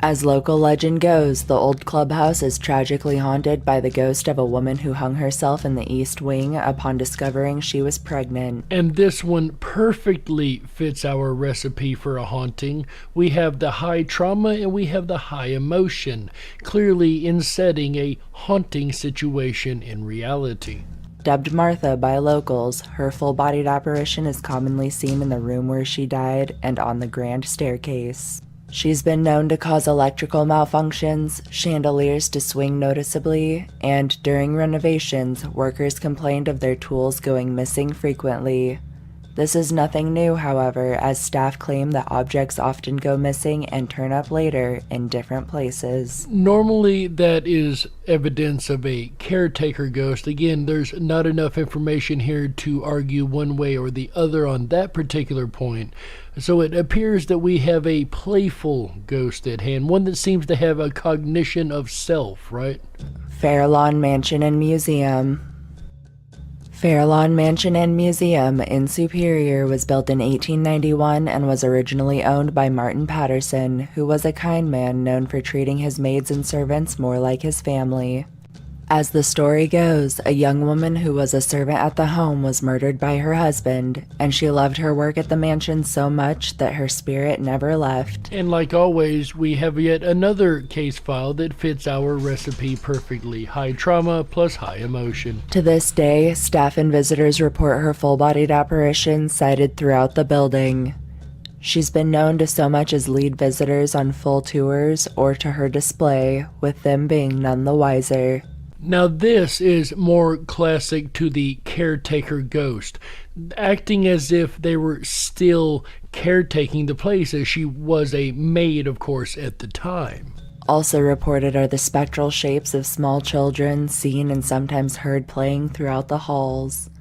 As local legend goes, the old clubhouse is tragically haunted by the ghost of a woman who hung herself in the east wing upon discovering she was pregnant. And this one perfectly fits our recipe for a haunting. We have the high trauma and we have the high emotion, clearly in setting a haunting situation in reality. Dubbed Martha by locals, her full-bodied apparition is commonly seen in the room where she died and on the grand staircase. She's been known to cause electrical malfunctions, chandeliers to swing noticeably, and during renovations, workers complained of their tools going missing frequently. This is nothing new, however, as staff claim that objects often go missing and turn up later in different places. Normally, that is evidence of a caretaker ghost. Again, there's not enough information here to argue one way or the other on that particular point. So it appears that we have a playful ghost at hand, one that seems to have a cognition of self, right? Fairlawn Mansion and Museum. Fairlawn Mansion and Museum in Superior was built in 1891 and was originally owned by Martin Patterson, who was a kind man known for treating his maids and servants more like his family. As the story goes, a young woman who was a servant at the home was murdered by her husband, and she loved her work at the mansion so much that her spirit never left. And like always, we have yet another case file that fits our recipe perfectly. High trauma plus high emotion. To this day, staff and visitors report her full-bodied apparition sighted throughout the building. She's been known to so much as lead visitors on full tours or to her display, with them being none the wiser. Now this is more classic to the caretaker ghost, acting as if they were still caretaking the place, as she was a maid, of course, at the time. Also reported are the spectral shapes of small children seen and sometimes heard playing throughout the halls.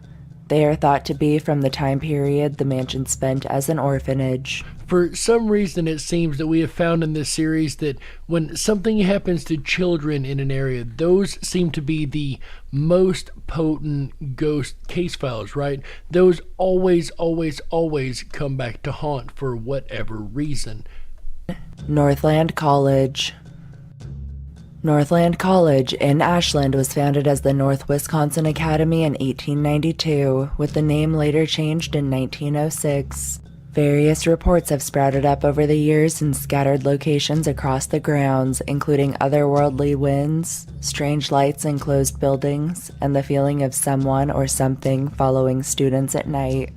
They are thought to be from the time period the mansion spent as an orphanage. For some reason, it seems that we have found in this series that when something happens to children in an area, those seem to be the most potent ghost case files, right? Those always come back to haunt for whatever reason. Northland College. Northland College in Ashland was founded as the North Wisconsin Academy in 1892, with the name later changed in 1906. Various reports have sprouted up over the years in scattered locations across the grounds, including otherworldly winds, strange lights in closed buildings, and the feeling of someone or something following students at night.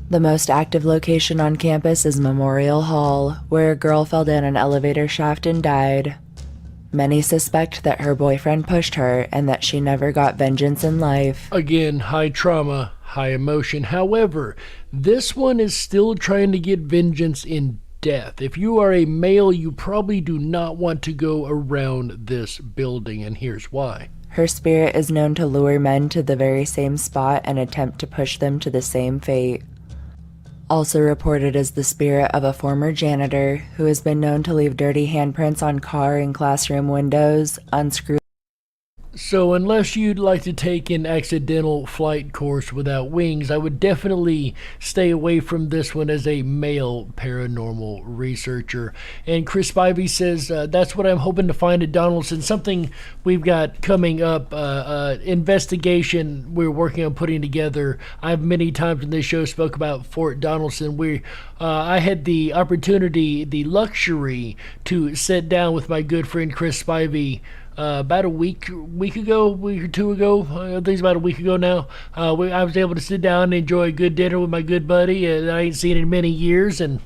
The most active location on campus is Memorial Hall, where a girl fell down an elevator shaft and died. Many suspect that her boyfriend pushed her and that she never got vengeance in life. Again, high trauma, high emotion. However, this one is still trying to get vengeance in death. If you are a male, you probably do not want to go around this building, and here's why. Her spirit is known to lure men to the very same spot and attempt to push them to the same fate. Also reported is the spirit of a former janitor who has been known to leave dirty handprints on car and classroom windows, unscrew. So unless you'd like to take an accidental flight course without wings, I would definitely stay away from this one as a male paranormal researcher. And Chris Spivey says, that's what I'm hoping to find at Donaldson. Something we've got coming up, investigation we're working on putting together. I've many times in this show spoke about Fort Donaldson. I had the opportunity, the luxury to sit down with my good friend Chris Spivey about a week or two ago. I think it's about a week ago now. I was able to sit down and enjoy a good dinner with my good buddy that I ain't seen in many years, and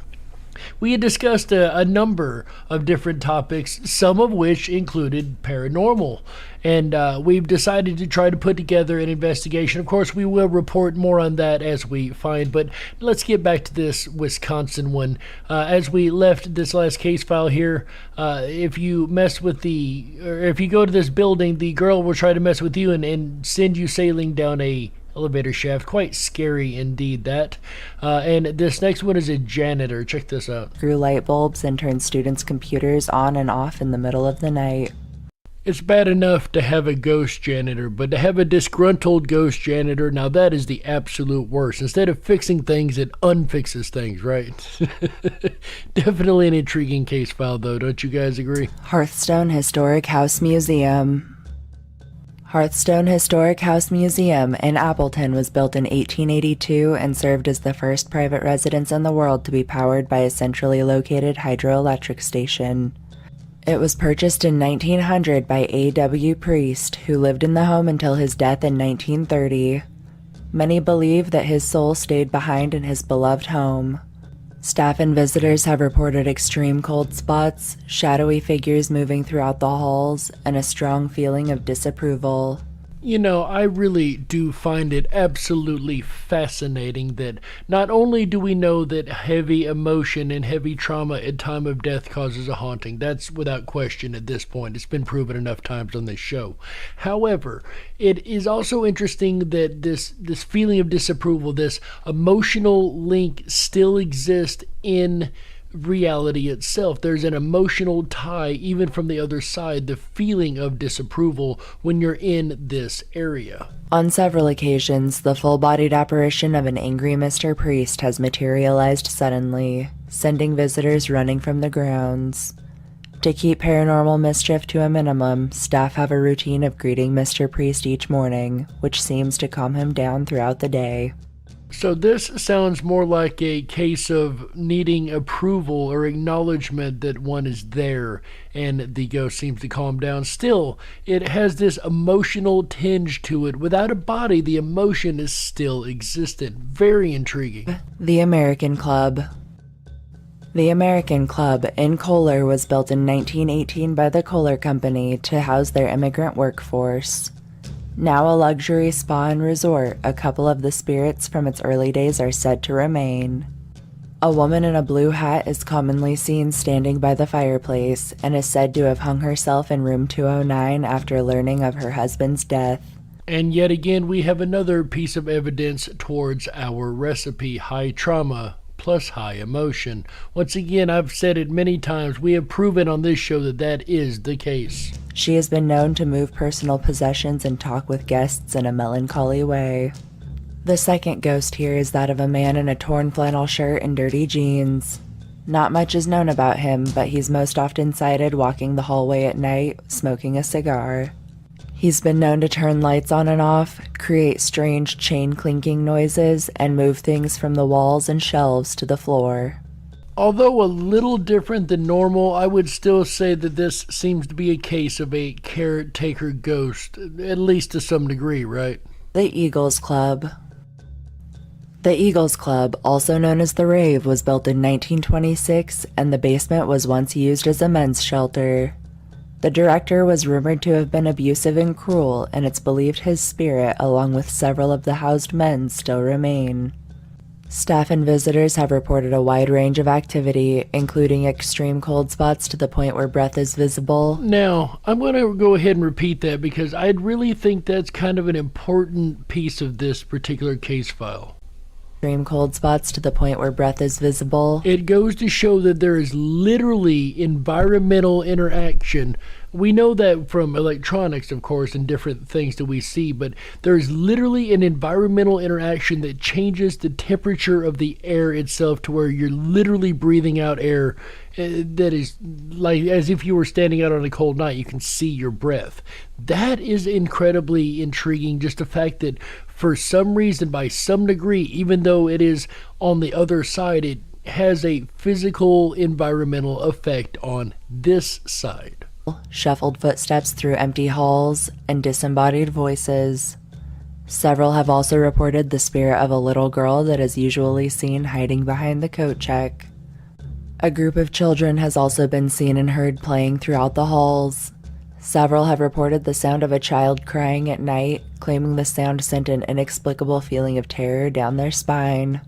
we had discussed a number of different topics, some of which included paranormal. And we've decided to try to put together an investigation. Of course, we will report more on that as we find. But let's get back to this Wisconsin one. As we left this last case file here, if you if you go to this building, the girl will try to mess with you and send you sailing down a elevator shaft. Quite scary indeed, that. And this next one is a janitor. Check this out. Screw light bulbs and turn students' computers on and off in the middle of the night. It's bad enough to have a ghost janitor, but to have a disgruntled ghost janitor, now that is the absolute worst. Instead of fixing things, it unfixes things, right? Definitely an intriguing case file, though. Don't you guys agree? Hearthstone Historic House Museum. Hearthstone Historic House Museum in Appleton was built in 1882 and served as the first private residence in the world to be powered by a centrally located hydroelectric station. It was purchased in 1900 by A.W. Priest, who lived in the home until his death in 1930. Many believe that his soul stayed behind in his beloved home. Staff and visitors have reported extreme cold spots, shadowy figures moving throughout the halls, and a strong feeling of disapproval. You know, I really do find it absolutely fascinating that not only do we know that heavy emotion and heavy trauma at time of death causes a haunting, that's without question at this point. It's been proven enough times on this show. However, it is also interesting that this feeling of disapproval, this emotional link still exists in reality itself. There's an emotional tie even from the other side, the feeling of disapproval when you're in this area. On several occasions, the full-bodied apparition of an angry Mr. Priest has materialized suddenly, sending visitors running from the grounds. To keep paranormal mischief to a minimum, staff have a routine of greeting Mr. Priest each morning, which seems to calm him down throughout the day. So this sounds more like a case of needing approval or acknowledgement that one is there, and the ghost seems to calm down. Still, it has this emotional tinge to it. Without a body, the emotion is still existent. Very intriguing. The American Club. The American Club in Kohler was built in 1918 by the Kohler Company to house their immigrant workforce. Now a luxury spa and resort, a couple of the spirits from its early days are said to remain. A woman in a blue hat is commonly seen standing by the fireplace and is said to have hung herself in room 209 after learning of her husband's death. And yet again, we have another piece of evidence towards our recipe: high trauma plus high emotion. Once again, I've said it many times, we have proven on this show that that is the case. She has been known to move personal possessions and talk with guests in a melancholy way. The second ghost here is that of a man in a torn flannel shirt and dirty jeans. Not much is known about him, but he's most often sighted walking the hallway at night, smoking a cigar. He's been known to turn lights on and off, create strange chain clinking noises, and move things from the walls and shelves to the floor. Although a little different than normal, I would still say that this seems to be a case of a caretaker ghost, at least to some degree, right? The Eagles Club. The Eagles Club, also known as the Rave, was built in 1926, and the basement was once used as a men's shelter. The director was rumored to have been abusive and cruel, and it's believed his spirit, along with several of the housed men, still remain. Staff and visitors have reported a wide range of activity, including extreme cold spots to the point where breath is visible. Now, I'm going to go ahead and repeat that because I really think that's kind of an important piece of this particular case file. Extreme cold spots to the point where breath is visible. It goes to show that there is literally environmental interaction. We know that from electronics, of course, and different things that we see, but there's literally an environmental interaction that changes the temperature of the air itself to where you're literally breathing out air that is like as if you were standing out on a cold night. You can see your breath. That is incredibly intriguing, just the fact that for some reason, by some degree, even though it is on the other side, it has a physical environmental effect on this side. Shuffled footsteps through empty halls, and disembodied voices. Several have also reported the spirit of a little girl that is usually seen hiding behind the coat check. A group of children has also been seen and heard playing throughout the halls. Several have reported the sound of a child crying at night, claiming the sound sent an inexplicable feeling of terror down their spine.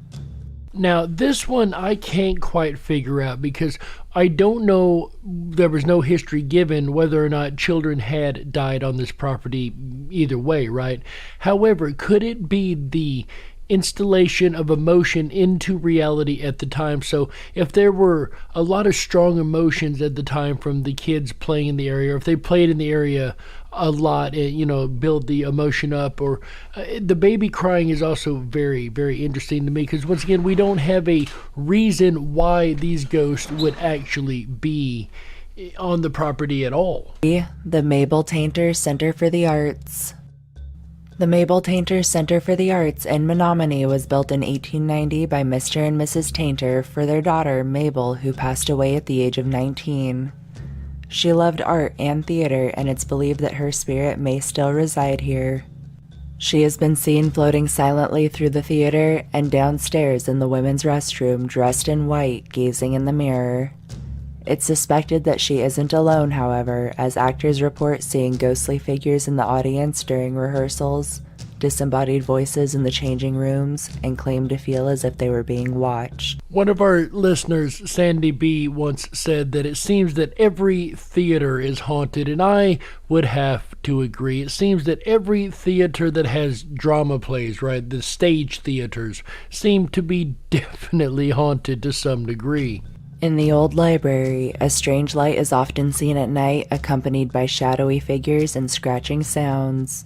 Now, this one I can't quite figure out because I don't know, there was no history given whether or not children had died on this property either way, right? However, could it be the installation of emotion into reality at the time. So if there were a lot of strong emotions at the time from the kids playing in the area, or if they played in the area a lot, build the emotion up, or the baby crying is also very, very interesting to me, because once again, we don't have a reason why these ghosts would actually be on the property at all. The Mabel Tainter Center for the Arts. The Mabel Tainter Center for the Arts in Menominee was built in 1890 by Mr. and Mrs. Tainter for their daughter, Mabel, who passed away at the age of 19. She loved art and theater, and it's believed that her spirit may still reside here. She has been seen floating silently through the theater and downstairs in the women's restroom, dressed in white, gazing in the mirror. It's suspected that she isn't alone, however, as actors report seeing ghostly figures in the audience during rehearsals, disembodied voices in the changing rooms, and claim to feel as if they were being watched. One of our listeners, Sandy B., once said that it seems that every theater is haunted, and I would have to agree. It seems that every theater that has drama plays, right, the stage theaters, seem to be definitely haunted to some degree. In the old library, a strange light is often seen at night, accompanied by shadowy figures and scratching sounds.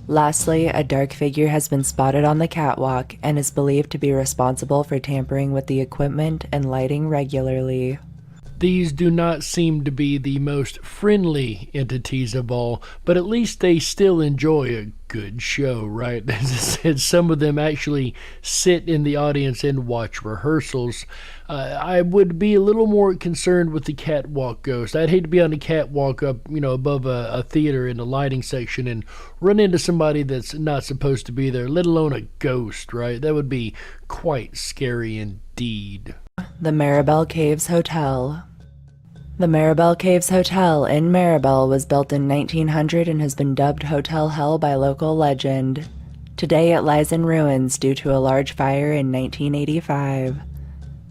Lastly, a dark figure has been spotted on the catwalk and is believed to be responsible for tampering with the equipment and lighting regularly. These do not seem to be the most friendly entities of all, but at least they still enjoy a good show, right? As I said, some of them actually sit in the audience and watch rehearsals. I would be a little more concerned with the catwalk ghost. I'd hate to be on the catwalk up, above a theater in the lighting section and run into somebody that's not supposed to be there, let alone a ghost, right? That would be quite scary indeed. The Maribel Caves Hotel. The Maribel Caves Hotel in Maribel was built in 1900 and has been dubbed Hotel Hell by local legend. Today it lies in ruins due to a large fire in 1985.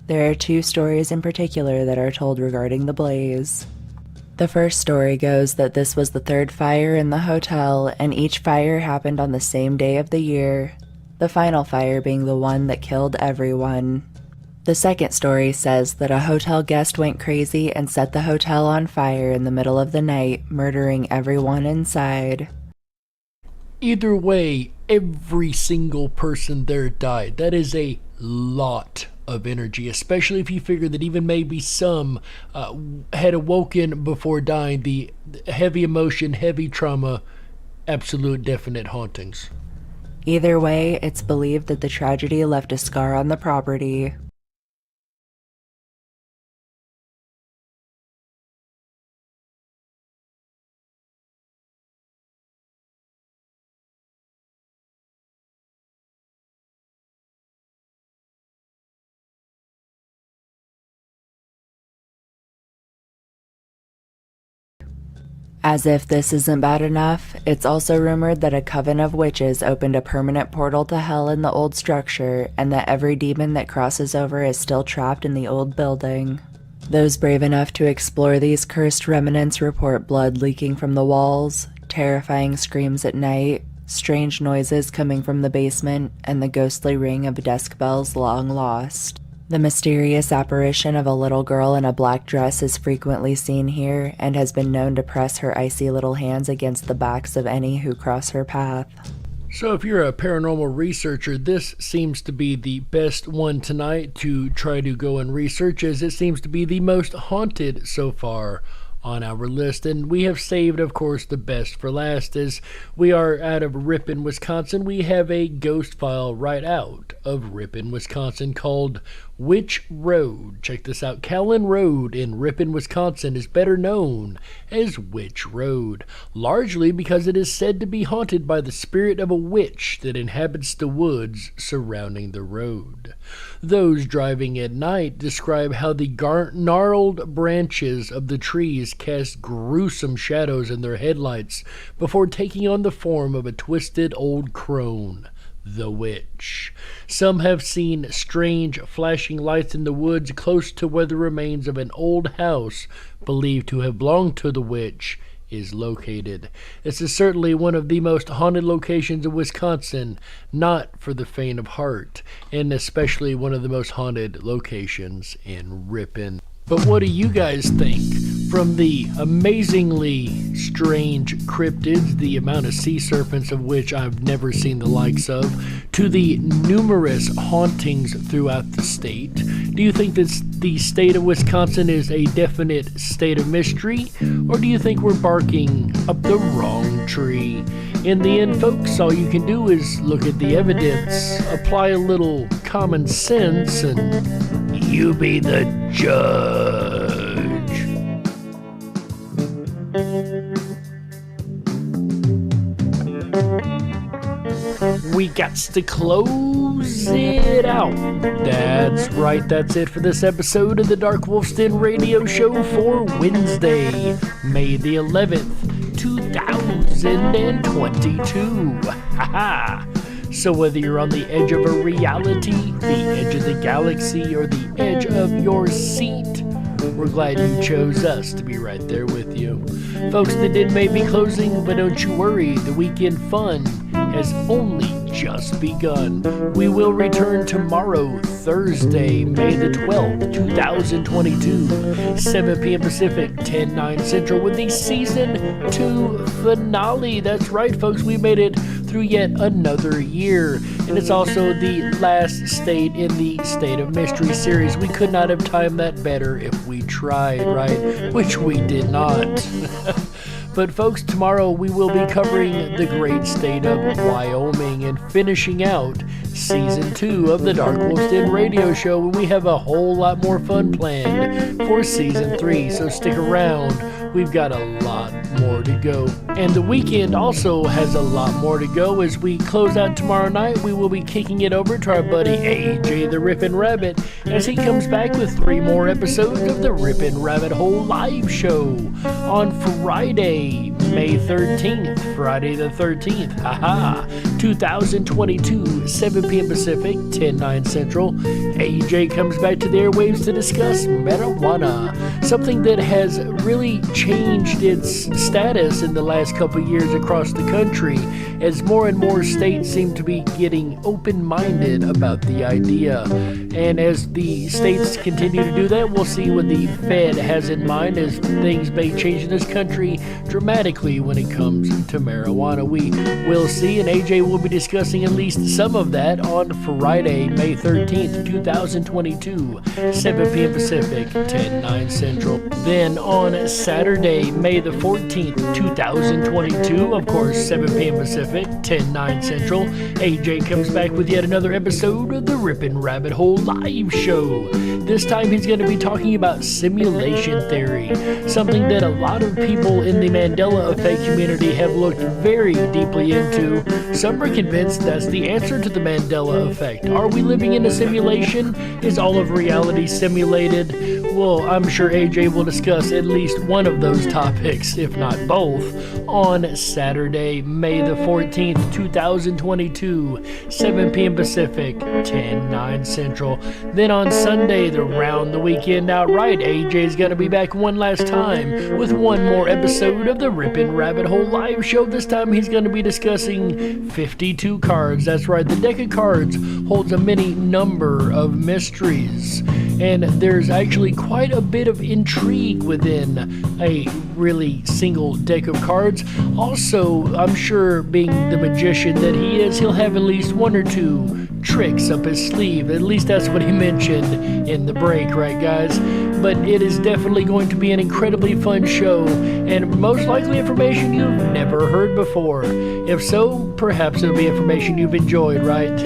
There are two stories in particular that are told regarding the blaze. The first story goes that this was the third fire in the hotel, and each fire happened on the same day of the year, the final fire being the one that killed everyone. The second story says that a hotel guest went crazy and set the hotel on fire in the middle of the night, murdering everyone inside. Either way, every single person there died. That is a lot of energy, especially if you figure that even maybe some had awoken before dying. The heavy emotion, heavy trauma, absolute definite hauntings. Either way, it's believed that the tragedy left a scar on the property. As if this isn't bad enough, it's also rumored that a coven of witches opened a permanent portal to hell in the old structure, and that every demon that crosses over is still trapped in the old building. Those brave enough to explore these cursed remnants report blood leaking from the walls, terrifying screams at night, strange noises coming from the basement, and the ghostly ring of desk bells long lost. The mysterious apparition of a little girl in a black dress is frequently seen here and has been known to press her icy little hands against the backs of any who cross her path. So if you're a paranormal researcher, this seems to be the best one tonight to try to go and research, as it seems to be the most haunted so far on our list. And we have saved, of course, the best for last. As we are out of Ripon, Wisconsin, we have a ghost file right out of Ripon, Wisconsin called Witch Road. Check this out. Callan Road in Ripon, Wisconsin is better known as Witch Road, largely because it is said to be haunted by the spirit of a witch that inhabits the woods surrounding the road. Those driving at night describe how the gnarled branches of the trees cast gruesome shadows in their headlights before taking on the form of a twisted old crone, the witch. Some have seen strange flashing lights in the woods close to where the remains of an old house believed to have belonged to the witch is located. This is certainly one of the most haunted locations in Wisconsin, not for the faint of heart, and especially one of the most haunted locations in Ripon. But what do you guys think? From the amazingly strange cryptids, the amount of sea serpents of which I've never seen the likes of, to the numerous hauntings throughout the state, do you think that the state of Wisconsin is a definite state of mystery? Or do you think we're barking up the wrong tree? In the end, folks, all you can do is look at the evidence, apply a little common sense, and you be the judge. We got to close it out. That's right, that's it for this episode of the Dark Wolf's Den radio show for Wednesday, May the 11th, 2022. Haha. So whether you're on the edge of a reality, the edge of the galaxy, or the edge of your seat, we're glad you chose us to be right there with you. Folks, the den may be closing, but don't you worry, the weekend fun has only just begun. We will return tomorrow, Thursday, May the 12th, 2022, 7 p.m. Pacific, 10/9 Central, with the Season 2 finale. That's right, folks, we made it through yet another year, and it's also the last state in the State of Mystery series. We could not have timed that better if we tried, right? Which we did not. But folks, tomorrow we will be covering the great state of Wyoming and finishing out Season 2 of the Dark Wolf's Den radio show, and we have a whole lot more fun planned for Season 3, so stick around. We've got a lot more to go. And the weekend also has a lot more to go. As we close out tomorrow night, we will be kicking it over to our buddy AJ the Ripon Rabbit as he comes back with 3 more episodes of the Ripon Rabbit Hole live show on Friday, May 13th. Friday the 13th. Haha. 2022, 7 p.m. Pacific, 10/9 Central. AJ comes back to the airwaves to discuss marijuana, something that has really changed its status in the last couple years across the country, as more and more states seem to be getting open-minded about the idea. And as the states continue to do that, we'll see what the Fed has in mind, as things may change in this country dramatically when it comes to marijuana. We will see, and AJ will be discussing at least some of that on Friday, May 13th, 2022, 7 p.m. Pacific, 10/9 Central. Then on Saturday, May the 14th, 2022, of course, 7 p.m. Pacific, 10/9 Central, AJ comes back with yet another episode of the Ripon Rabbit Hole live show. This time he's going to be talking about simulation theory, something that a lot of people in the Mandela Effect community have looked very deeply into. Some are convinced that's the answer to the Mandela Effect. Are we living in a simulation? Is all of reality simulated? Well, I'm sure AJ will discuss at least one of those topics, if not both, on Saturday, May the 14th, 2022, 7 p.m. Pacific, 10/9 Central. Then on Sunday, to round the weekend out right, AJ's going to be back one last time with one more episode of the Ripon Rabbit Hole live show. This time he's going to be discussing 52 cards. That's right, the deck of cards holds a many number of mysteries, and there's actually quite a bit of intrigue within a really single deck of cards. Also, I'm sure, being the magician that he is, he'll have at least one or two tricks up his sleeve. At least that's what he mentioned in the break, right, guys? But it is definitely going to be an incredibly fun show, and most likely information you've never heard before. If so, perhaps it'll be information you've enjoyed, right?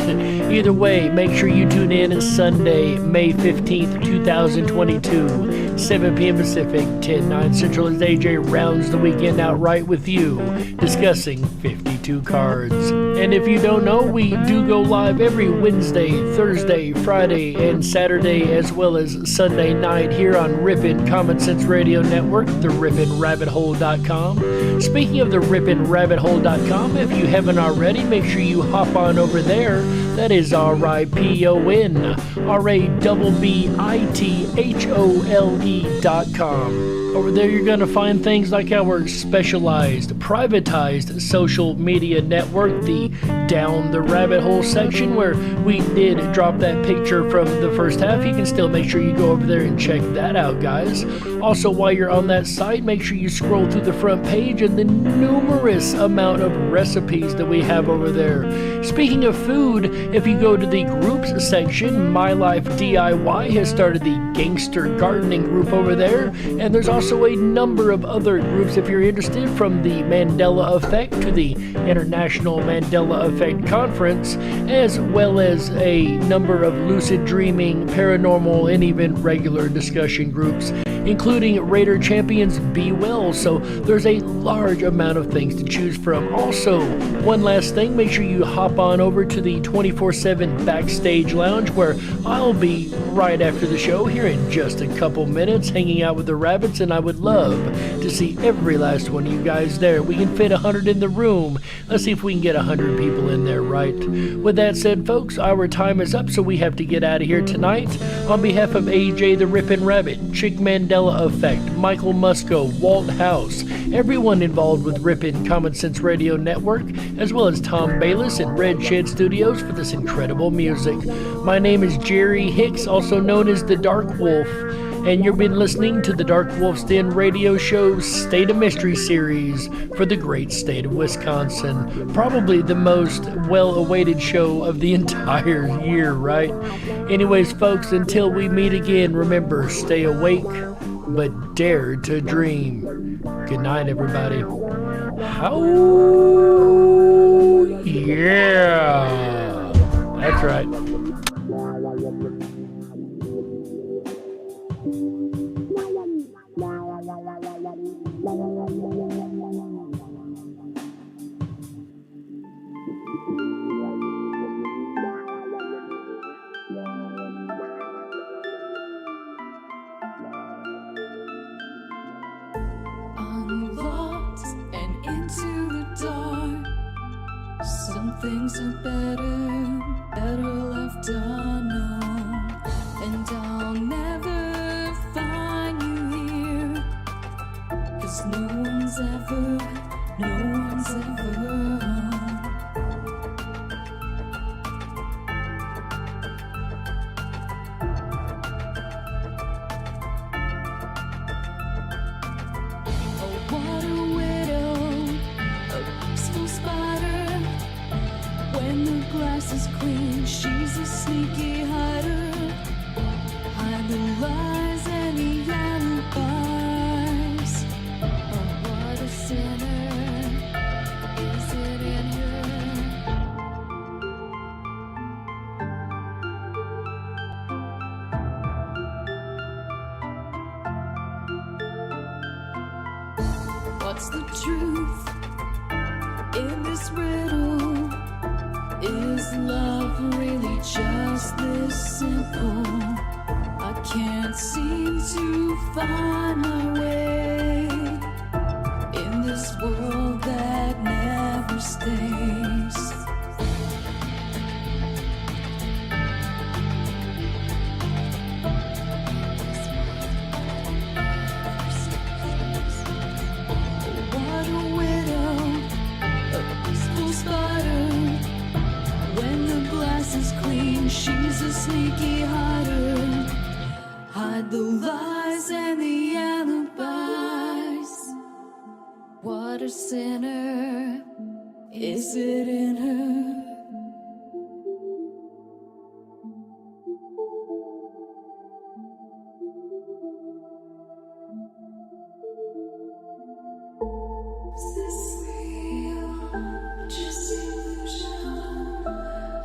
Either way, make sure you tune in Sunday, May 15th, 2022, 7 p.m. Pacific, 10/9 Central, as AJ rounds the weekend out right with you, discussing 52 22 cards. And if you don't know, we do go live every Wednesday, Thursday, Friday, and Saturday, as well as Sunday night here on Ripon Common Sense Radio Network, the RiponRabbitHole.com. Speaking of the RiponRabbitHole.com, if you haven't already, make sure you hop on over there. That is RiponRabbitHole.com. Over there, you're going to find things like our specialized, privatized social media network, the Down the Rabbit Hole section, where we did drop that picture from the first half. You can still make sure you go over there and check that out, guys. Also, while you're on that site, make sure you scroll through the front page and the numerous amount of recipes that we have over there. Speaking of food, if you go to the groups section, My Life DIY has started the Gangster Gardening group over there, and there's also a number of other groups if you're interested, from the Mandela Effect to the International Mandela Effect Conference, as well as a number of lucid dreaming, paranormal, and even regular discussion groups, including Raider Champions Be Well. So there's a large amount of things to choose from. Also, one last thing, make sure you hop on over to the 24/7 Backstage Lounge, where I'll be right after the show here in just a couple minutes, hanging out with the rabbits, and I would love to see every last one of you guys there. We can fit 100 in the room. Let's see if we can get 100 people in there, right? With that said, folks, our time is up, so we have to get out of here tonight. On behalf of AJ the Ripon Rabbit, Chick Mandela Effect, Michael Musco, Walt House, everyone involved with Ripon Common Sense Radio Network, as well as Tom Bayless and Red Shed Studios for this incredible music. My name is Jerry Hicks, also known as the Dark Wolf, and you've been listening to the Dark Wolf's Den radio show's State of Mystery series for the great state of Wisconsin. Probably the most well-awaited show of the entire year, right? Anyways, folks, until we meet again, remember, stay awake, but dare to dream. Good night, everybody. How? Yeah! That's right. Unlocked and into the dark. Some things are better left unknown. And I'll never find you here, 'cause no one's ever home. What a widow, a peaceful spider. When the glass is clean, she's a sneaky hider. Hide the lies and the alibis. Oh, what a sinner, is it in her? What's the truth in this riddle? Is love really just this simple? I can't seem to find my way in this world that never stays. What a widow, a peaceful spider. When the glass is clean, she's a sneaky hider. Hide the lies and the alibis. What a sinner, is it in her? Is this real? Just illusion.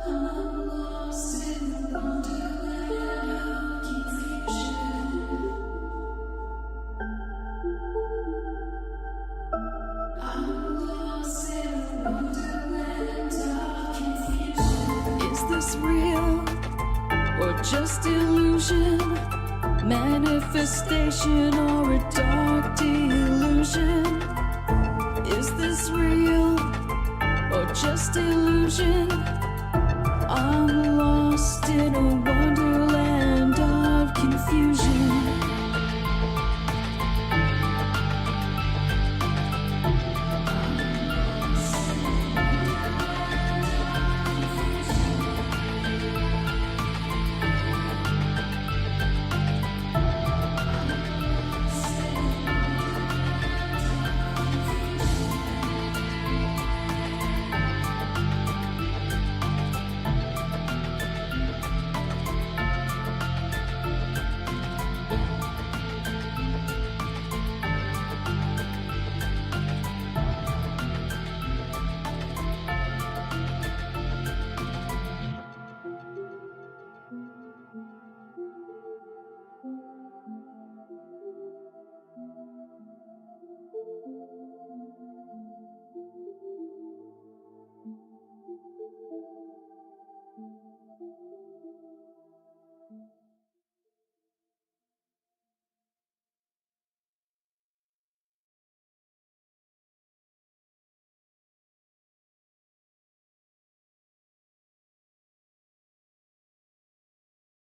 I'm lost in the wonderland of confusion. I'm lost in the wonderland. this real or just illusion? Manifestation or a dark delusion? Is this real or just illusion?